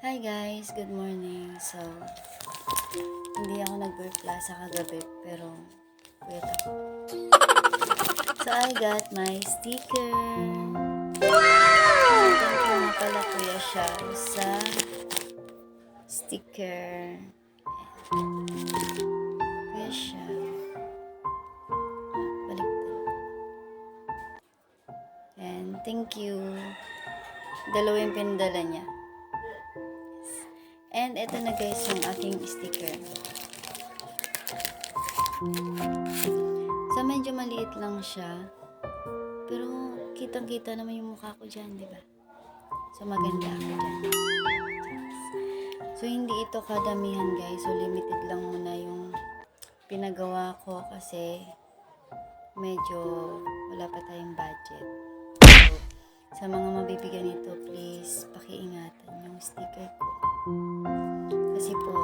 Hi guys, good morning. So, hindi ako nag-reply sa kagabi pero wait ako. So, I got my sticker. Wow! Thank you nga pala kuya siya sa sticker. Kuya siya. Baliktad. And thank you. Dalawa yung pinadala niya. And ito na guys yung aking sticker. So medyo maliit lang siya. Pero kitang-kita naman yung mukha ko dyan, di ba? So maganda ako dyan. So hindi ito kadamihan guys. So limited lang muna yung pinagawa ko kasi medyo wala pa tayong budget. So sa mga mabibigyan nito, please pakiingatan yung sticker ko. Kasi po,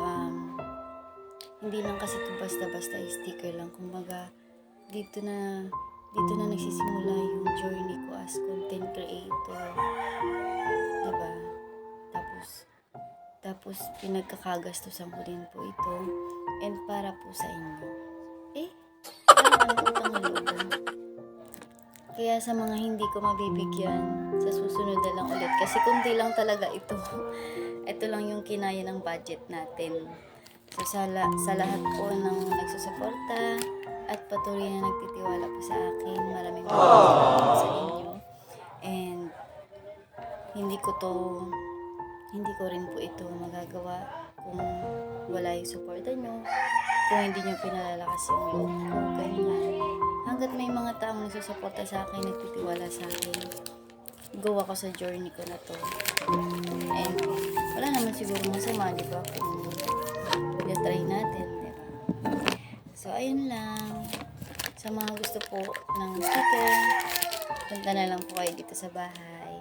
hindi lang kasi ito basta-basta sticker lang. Kumbaga, dito na nagsisimula yung journey ko as content creator. Diba? Tapos pinagkakagastusan ko din po ito. And para po sa inyo. Parang utang na loob. Kaya sa mga hindi ko mabibigyan, sa susunod na lang ulit. Kasi kunti lang talaga ito. Ito lang yung kinaya ng budget natin. So sa lahat po ng nagsusuporta at patuloy na nagtitiwala po sa akin, maraming salamat sa inyo. And hindi ko rin po ito magagawa kung wala yung suporta nyo, kung hindi nyo pinalalakas yung loob ko, ganyan. Hanggat may mga taong nagsusuporta sa akin, nagtitiwala sa akin, go ako sa journey ko na to. And wala naman siguro masama, di ba? Kung i-try natin, di ba? So, ayun lang. Sa mga gusto po ng sticker, punta na lang po kayo dito sa bahay.